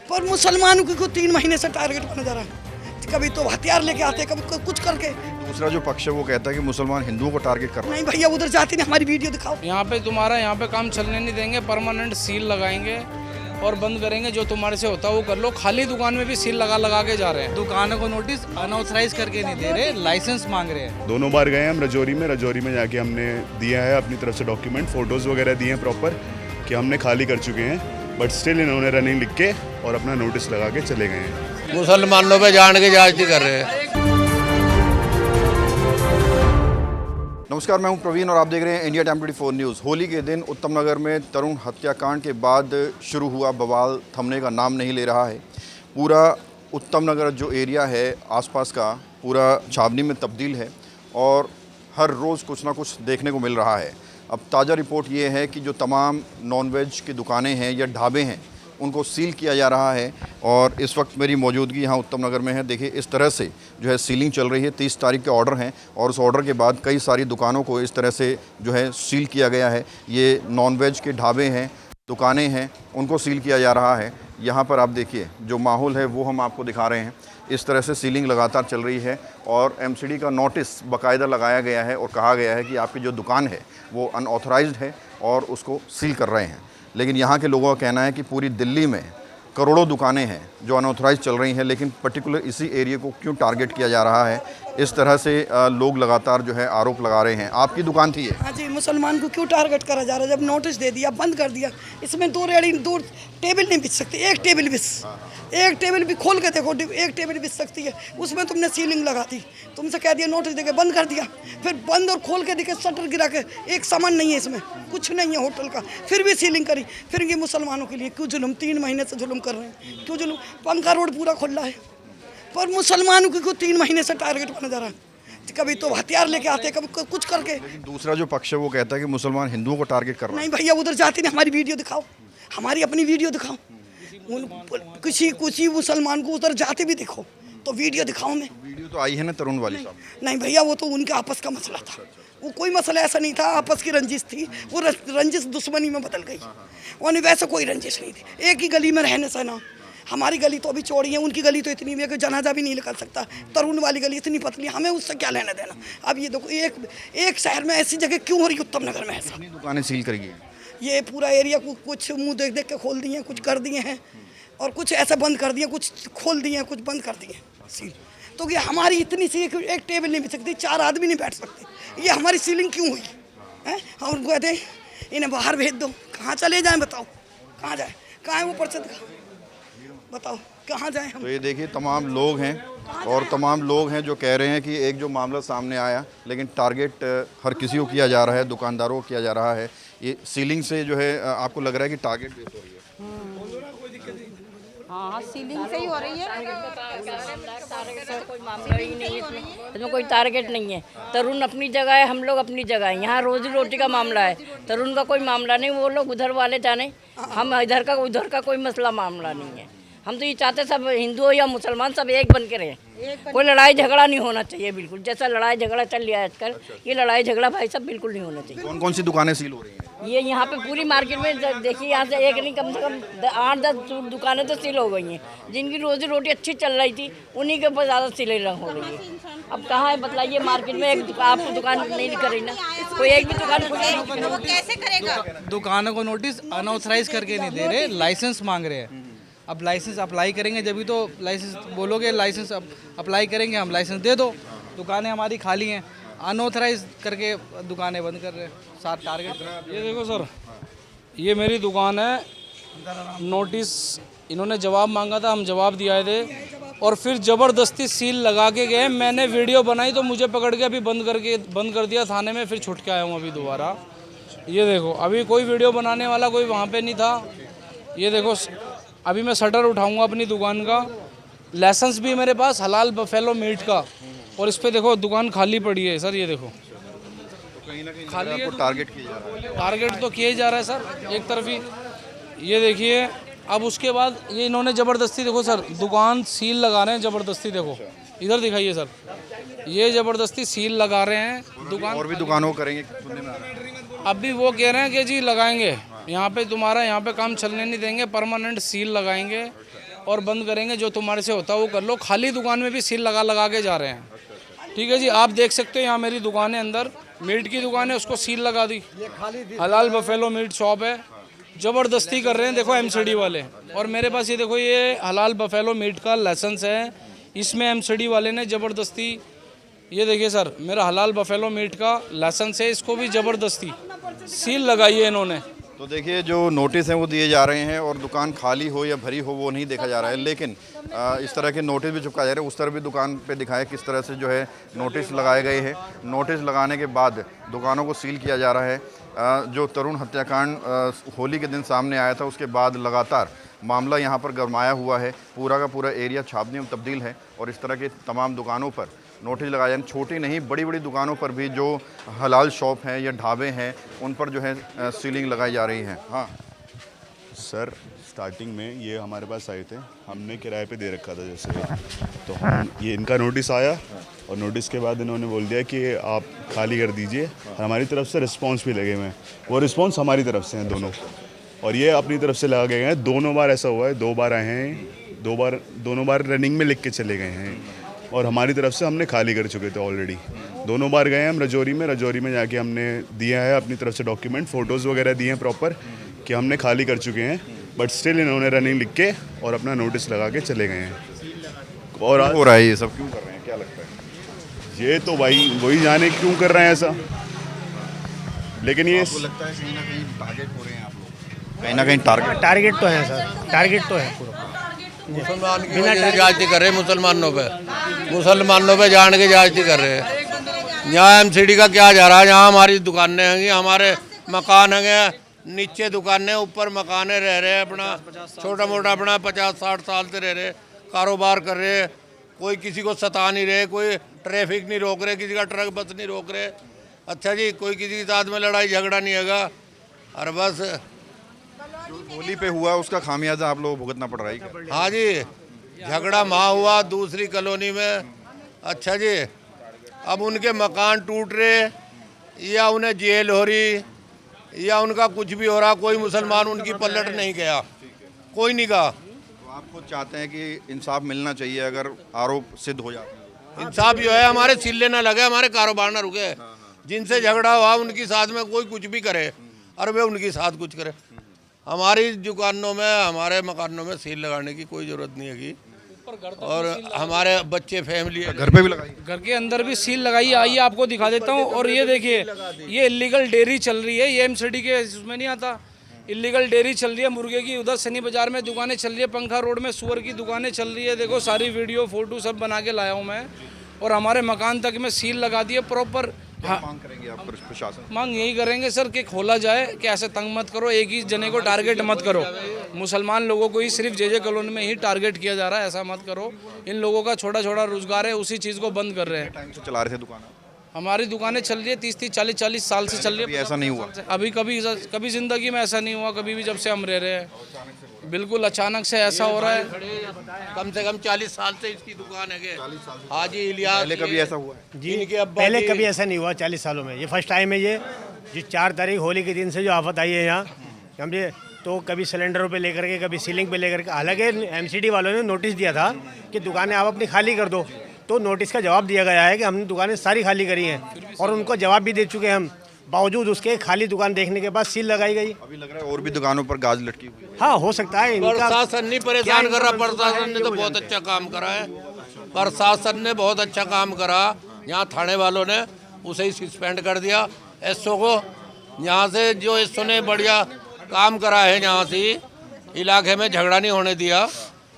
पर मुसलमानों को 3 महीने से टारगेट बना जा रहा है। कभी तो हथियार लेके आते हैं, कभी कुछ करके। दूसरा जो पक्ष है वो कहता है कि मुसलमान हिंदुओं को टारगेट कर रहे हैं। नहीं भैया, उधर जाते नहीं, हमारी वीडियो दिखाओ। यहाँ पे तुम्हारा यहाँ पे काम चलने नहीं देंगे, परमानेंट सील लगाएंगे और बंद करेंगे। जो तुम्हारे से होता है वो कर लो। खाली दुकान में भी सील लगा के जा रहे हैं। दुकानों को नोटिस अनऑथराइज करके नहीं दे रहे, लाइसेंस मांग रहे हैं। दोनों बार गए हम रजौरी में जाके हमने दिया है अपनी तरफ से डॉक्यूमेंट, फोटोज़ वगैरह दिए हैं प्रॉपर कि हमने खाली कर चुके हैं, बट स्टिल इन्होंने रनिंग लिख के और अपना नोटिस लगा के चले गए हैं। मुसलमानों पे जान के ज्यादती कर रहे हैं। नमस्कार, मैं हूं प्रवीण और आप देख रहे हैं इंडिया टाइम 24 न्यूज़। होली के दिन उत्तम नगर में तरुण हत्याकांड के बाद शुरू हुआ बवाल थमने का नाम नहीं ले रहा है। पूरा उत्तम नगर जो एरिया है आसपास का, पूरा छावनी में तब्दील है और हर रोज़ कुछ ना कुछ देखने को मिल रहा है। अब ताज़ा रिपोर्ट ये है कि जो तमाम नॉनवेज की दुकानें हैं या ढाबे हैं उनको सील किया जा रहा है और इस वक्त मेरी मौजूदगी यहाँ उत्तम नगर में है। देखिए इस तरह से जो है सीलिंग चल रही है। 30 तारीख के ऑर्डर हैं और उस ऑर्डर के बाद कई सारी दुकानों को इस तरह से जो है सील किया गया है। ये नॉनवेज के ढाबे हैं, दुकानें हैं, उनको सील किया जा रहा है। यहाँ पर आप देखिए जो माहौल है वो हम आपको दिखा रहे हैं। इस तरह से सीलिंग लगातार चल रही है और एमसीडी का नोटिस बाकायदा लगाया गया है और कहा गया है कि आपकी जो दुकान है वो अनऑथराइज्ड है और उसको सील कर रहे हैं। लेकिन यहाँ के लोगों का कहना है कि पूरी दिल्ली में करोड़ों दुकानें हैं जो अनऑथराइज चल रही हैं, लेकिन पर्टिकुलर इसी एरिया को क्यों टारगेट किया जा रहा है, इस तरह से लोग लगातार जो है आरोप लगा रहे हैं। आपकी दुकान थी ये? हाँ जी, मुसलमान को क्यों टारगेट करा जा रहा है? जब नोटिस दे दिया, बंद कर दिया। इसमें दो टेबल नहीं बिछ सकती, एक टेबल भी खोल के देखो, एक टेबल बिछ सकती है। उसमें तुमने सीलिंग लगा दी, तुमसे कह दिया नोटिस देके बंद कर दिया, फिर बंद और खोल के देखे शटर गिरा के, एक सामान नहीं है इसमें, कुछ नहीं है होटल का, फिर भी सीलिंग करी। फिर ये मुसलमानों के लिए क्यों जुल्म? 3 महीने से जुल्म कर रहे हैं, क्यों जुल्म? पंखा रोड पूरा खुला है पर मुसलमानों को 3 महीने से टारगेट बना जा रहा है। कभी तो हथियार लेके आते हैं, कभी कुछ करके। दूसरा जो पक्ष है वो कहता है कि मुसलमान हिंदुओं को टारगेट कर रहे हैं। नहीं भैया, उधर जाते नहीं, हमारी वीडियो दिखाओ, हमारी अपनी वीडियो दिखाओ। किसी मुसलमान को उधर जाते भी देखो तो वीडियो दिखाओ। मैं वीडियो तो आई है ना तरुण वाली साहब? नहीं भैया, वो तो उनके आपस का मसला था। वो कोई मसला ऐसा नहीं था, आपस की रंजिश थी। वो रंजिश दुश्मनी में बदल गई। और वैसे कोई रंजिश नहीं थी। एक ही गली में रहने से ना, हमारी गली तो अभी चौड़ी है, उनकी गली तो इतनी भी है कि जनाजा भी नहीं निकल सकता। तरुण वाली गली इतनी पतली, हमें उससे क्या लेना देना। अब ये देखो, एक शहर में ऐसी जगह क्यों हो रही है उत्तम नगर में ऐसा? कितनी दुकानें सील करेगी? ये पूरा एरिया को कुछ मुंह देख के खोल दिए, कुछ कर दिए हैं और कुछ ऐसा बंद कर दिए, कुछ खोल दिए, कुछ बंद कर दिए सील। तो ये हमारी इतनी सी एक टेबल नहीं बिछ सकती, 4 आदमी नहीं बैठ सकते। ये हमारी सीलिंग क्यों हुई है? हम उनको कहते हैं इन्हें बाहर भेज दो। कहाँ चले जाएं बताओ? कहाँ जाए? कहाँ है वो पर्चा दिखा, बताओ कहाँ जाएं हम? तो ये देखिए तमाम लोग हैं और तमाम लोग हैं जो कह रहे हैं कि एक जो मामला सामने आया, लेकिन टारगेट हर किसी को किया जा रहा है, दुकानदारों को किया जा रहा है। ये सीलिंग से जो है आपको लग रहा है कि टारगेट बेस हो रही है? हाँ, सीलिंग से ही हो रही है। कोई मामला ही नहीं है इसमें कोई टारगेट नहीं है। तरुण अपनी जगह है, हम लोग अपनी जगह है। यहाँ रोजी रोटी का मामला है, तरुण का कोई मामला नहीं। वो लोग उधर वाले जाने, हम इधर का उधर का कोई मसला मामला नहीं है। हम तो ये चाहते सब हिंदू या मुसलमान सब एक बन के रहे। कोई लड़ाई झगड़ा नहीं होना चाहिए बिल्कुल। जैसा लड़ाई झगड़ा चल रहा है आजकल, ये लड़ाई झगड़ा भाई सब बिल्कुल नहीं होना चाहिए। कौन कौन सी दुकानें सील हो रही हैं? ये यहाँ पे पूरी मार्केट में देखिए, यहाँ से एक नहीं कम से कम 8-10 दुकानें तो सील हो गई हैं। जिनकी रोजी रोटी अच्छी चल रही थी उन्हीं के ऊपर ज़्यादा सीलें हो रही है। अब कहाँ है बतलाइए? मार्केट में एक आपको दुकान नहीं करी ना, कोई एक भी दुकान खुली। वो कैसे करेगा? दुकानों को नोटिस अनऑथराइज करके नहीं दे रहे, लाइसेंस मांग रहे हैं। अब लाइसेंस अप्लाई करेंगे जब भी तो लाइसेंस बोलोगे, लाइसेंस अप्लाई करेंगे हम, लाइसेंस दे दो। दुकानें हमारी खाली हैं, अनऑथराइज करके दुकानें बंद कर रहे हैं। 7 टारगेट। ये देखो सर, ये मेरी दुकान है। नोटिस इन्होंने जवाब मांगा था, हम जवाब दिया थे और फिर ज़बरदस्ती सील लगा के गए। मैंने वीडियो बनाई तो मुझे पकड़ के अभी बंद कर दिया थाने में, फिर छुट के आया हूँ अभी दोबारा। ये देखो, अभी कोई वीडियो बनाने वाला कोई वहाँ पे नहीं था। ये देखो, अभी मैं शटर उठाऊँगा अपनी दुकान का। लाइसेंस भी मेरे पास हलाल बफेलो मीट का, और इस पे देखो दुकान खाली पड़ी है सर। ये देखो खाली है, टारगेट किया जा रहा है। टारगेट तो किया ही जा रहा है सर एक तरफ ही। ये देखिए, अब उसके बाद ये इन्होंने ज़बरदस्ती, देखो सर दुकान सील लगा रहे हैं ज़बरदस्ती। देखो इधर दिखाइए सर, ये ज़बरदस्ती सील लगा रहे हैं दुकान। और भी दुकानों को करेंगे सुनने में आ रहा है। अब भी वो कह रहे हैं कि जी लगाएंगे, यहाँ पे तुम्हारा यहाँ पे काम चलने नहीं देंगे, परमानेंट सील लगाएंगे और बंद करेंगे, जो तुम्हारे से होता है वो कर लो। खाली दुकान में भी सील लगा लगा के जा रहे हैं। ठीक है जी, आप देख सकते हो यहाँ मेरी दुकान है, अंदर मीट की दुकान है, उसको सील लगा दी। हलाल बफेलो मीट शॉप है, ज़बरदस्ती कर रहे हैं देखो एमसीडी वाले। और मेरे पास ये देखो, ये हलाल बफेलो मीट का लाइसेंस है, इसमें एमसीडी वाले ने ज़बरदस्ती, ये देखिए सर, मेरा हलाल बफेलो मीट का लाइसेंस है, इसको भी ज़बरदस्ती सील लगाई है इन्होंने। तो देखिए जो नोटिस हैं वो दिए जा रहे हैं और दुकान खाली हो या भरी हो वो नहीं देखा जा रहा है, लेकिन इस तरह के नोटिस भी चिपकाए जा रहे हैं। उस तरह भी दुकान पे दिखाया किस तरह से जो है नोटिस लगाए गए हैं। नोटिस लगाने के बाद दुकानों को सील किया जा रहा है। जो तरुण हत्याकांड होली के दिन सामने आया था, उसके बाद लगातार मामला यहाँ पर गरमाया हुआ है। पूरा का पूरा एरिया छावनी में तब्दील है और इस तरह के तमाम दुकानों पर नोटिस लगाए जाए। छोटी नहीं, बड़ी बड़ी दुकानों पर भी जो हलाल शॉप हैं या ढाबे हैं उन पर जो है सीलिंग लगाई जा रही है। हाँ सर, स्टार्टिंग में ये हमारे पास आए थे, हमने किराए पे दे रखा था जैसे, तो हम ये इनका नोटिस आया और नोटिस के बाद इन्होंने बोल दिया कि आप खाली कर दीजिए। और हमारी तरफ से रिस्पॉन्स भी लगे हुए हैं, वो रिस्पॉन्स हमारी तरफ से हैं दोनों, और ये अपनी तरफ से लगा के गए हैं। दोनों बार ऐसा हुआ है, 2 बार आए हैं, दोनों बार रनिंग में लिख के चले गए हैं और हमारी तरफ से हमने खाली कर चुके थे ऑलरेडी। दोनों बार गए हैं हम रजौरी में जाके हमने दिया है अपनी तरफ से डॉक्यूमेंट, फ़ोटोज़ वगैरह दिए हैं प्रॉपर कि हमने खाली कर चुके हैं, बट स्टिल इन्होंने रनिंग लिख के और अपना नोटिस लगा के चले गए हैं। और हो रहा है ये सब क्यों कर रहे हैं, क्या लगता है? ये तो भाई वही जाने क्यों कर रहे हैं ऐसा, लेकिन ये आपको लगता है कहीं ना कहीं टारगेट हो रहे हैं आप लोग? कहीं ना कहीं टारगेट तो है सर, टारगेट तो है पूरा। मुसलमान की वजह से ज्यादती कर रहे हैं, मुसलमानों पे जान के ज्यादती कर रहे हैं। यहाँ एमसीडी का क्या जा रहा है? यहाँ हमारी दुकानें हैं, हमारे मकान हैं, नीचे दुकानें, ऊपर मकानें, रह रहे हैं अपना छोटा मोटा अपना 50-60 साल से रह रहे, कारोबार कर रहे, कोई किसी को सता नहीं रहे, कोई ट्रैफिक नहीं रोक रहे, किसी का ट्रक बस नहीं रोक रहे। अच्छा जी, कोई किसी के साथ में लड़ाई झगड़ा नहीं होगा, और बस होली पे हुआ उसका खामियाजा आप लोगों को भुगतना पड़ रहा है क्या? हाँ जी, झगड़ा वहाँ हुआ दूसरी कॉलोनी में। अच्छा जी, अब उनके मकान टूट रहे या उन्हें जेल हो रही या उनका कुछ भी हो रहा, कोई मुसलमान उनकी पलट नहीं गया, कोई नहीं कहा। तो आप खुद चाहते हैं कि इंसाफ मिलना चाहिए अगर आरोप सिद्ध हो जाता है? इंसाफ जो है हमारे सिले ना लगे, हमारे कारोबार ना रुके, जिनसे झगड़ा हुआ उनकी साथ में कोई कुछ भी करे और वे उनके साथ कुछ करे। हमारी दुकानों में, हमारे मकानों में सील लगाने की कोई ज़रूरत नहीं है। और हमारे बच्चे फैमिली घर पे भी लगाई, घर के अंदर भी सील लगाई है। आइए आपको दिखा देता हूँ। और ये देखिए, ये इलीगल डेयरी चल रही है, ये एमसीडी के उसमें नहीं आता। इलीगल डेयरी चल रही है मुर्गे की, उधर सनी बाजार में दुकानें चल रही है, पंखा रोड में सुअर की दुकानें चल रही है। देखो सारी वीडियो फोटो सब बना के लाया हूँ मैं। और हमारे मकान तक में सील लगा दी है प्रॉपर। हाँ, मांग करेंगे आप प्रशासन? मांग यही करेंगे सर कि खोला जाए, कि ऐसे तंग मत करो, एक ही जने को टारगेट मत करो। मुसलमान लोगों को ही सिर्फ जे कॉलोनी में ही टारगेट किया जा रहा है, ऐसा मत करो। इन लोगों का छोटा छोटा रोजगार है, उसी चीज़ को बंद कर रहे हैं। टाइम से चला रहे थे दुकान? हमारी दुकानें चल रही है 30-30, 40-40 साल से चल रही है। ऐसा नहीं हुआ अभी कभी ज़िंदगी में ऐसा नहीं हुआ, कभी भी जब से हम रह रहे हैं। बिल्कुल अचानक से ऐसा हो रहा है। कम से कम 40 साल से इसकी दुकान है। हाँ जी, इलियास, पहले कभी ऐसा हुआ है? जी, पहले कभी ऐसा नहीं हुआ 40 सालों में, ये फर्स्ट टाइम है। ये जो 4 तारीख होली के दिन से जो आफत आई है यहाँ, समझे, तो कभी सिलेंडरों पे लेकर के, कभी सीलिंग पे लेकर के। हालांकि एमसीडी वालों ने नोटिस दिया था कि दुकानें आप अपनी खाली कर दो, तो नोटिस का जवाब दिया गया है कि हमने दुकानें सारी खाली करी हैं और उनको जवाब भी दे चुके हैं हम। बावजूद उसके खाली दुकान देखने के बाद सील लगाई गई। अभी लग रहा है और भी दुकानों पर गाज लटकी हुई है। हाँ, हो सकता है इनका। प्रशासन नहीं परेशान कर रहा, प्रशासन ने तो बहुत अच्छा काम करा है। प्रशासन ने बहुत अच्छा काम करा। यहाँ थाने वालों ने उसे ही सस्पेंड कर दिया, एसओ को। यहाँ से जो एसओ ने बढ़िया काम करा है, यहाँ से इलाके में झगड़ा नहीं होने दिया,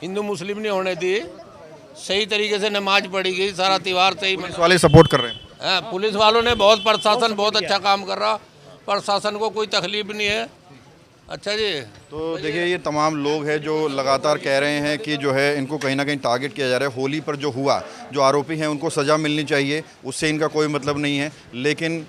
हिंदू मुस्लिम नहीं होने दी, सही तरीके से नमाज पढ़ी गई, सारा त्यौहार सही। पुलिस वाले सपोर्ट कर रहे हैं? पुलिस वालों ने बहुत, प्रशासन बहुत अच्छा काम कर रहा, प्रशासन को कोई तकलीफ नहीं है। अच्छा जी, तो देखिए ये तमाम लोग हैं जो लगातार कह रहे हैं कि जो है इनको कहीं ना कहीं टारगेट किया जा रहा है। होली पर जो हुआ, जो आरोपी हैं उनको सज़ा मिलनी चाहिए, उससे इनका कोई मतलब नहीं है। लेकिन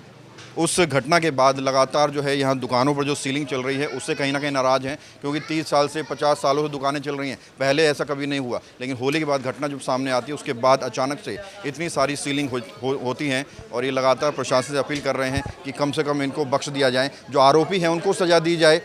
उस घटना के बाद लगातार जो है यहाँ दुकानों पर जो सीलिंग चल रही है उससे कहीं ना कहीं नाराज़ हैं, क्योंकि 30 साल से 50 सालों से दुकानें चल रही हैं। पहले ऐसा कभी नहीं हुआ, लेकिन होली के बाद घटना जब सामने आती है उसके बाद अचानक से इतनी सारी सीलिंग होती हैं। और ये लगातार प्रशासन से अपील कर रहे हैं कि कम से कम इनको बख्श दिया जाए, जो आरोपी हैं उनको सज़ा दी जाए,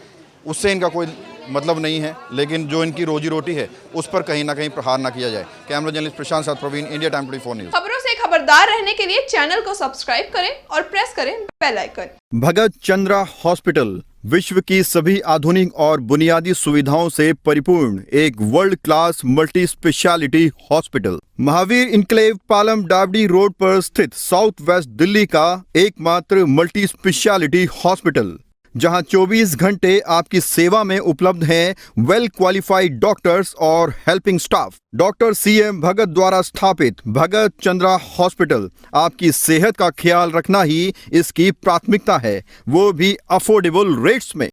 उससे इनका कोई मतलब नहीं है, लेकिन जो इनकी रोजी रोटी है उस पर कहीं ना कहीं प्रहार ना किया जाए। कैमरा जर्नलिस्ट प्रशांत साथ प्रवीण, इंडिया टाइम 24 न्यूज़। खबरों से खबरदार रहने के लिए चैनल को सब्सक्राइब करें और प्रेस करें बेल आइकन। भगत चंद्रा हॉस्पिटल विश्व की सभी आधुनिक और बुनियादी सुविधाओं से परिपूर्ण एक world class multi speciality hospital, Mahavir enclave Palam डावडी रोड पर स्थित साउथ वेस्ट दिल्ली का एकमात्र मल्टी स्पेशलिटी हॉस्पिटल, जहां 24 घंटे आपकी सेवा में उपलब्ध हैं वेल क्वालिफाइड डॉक्टर्स और हेल्पिंग स्टाफ। डॉक्टर CM भगत द्वारा स्थापित भगत चंद्रा हॉस्पिटल आपकी सेहत का ख्याल रखना ही इसकी प्राथमिकता है, वो भी अफोर्डेबल रेट्स में।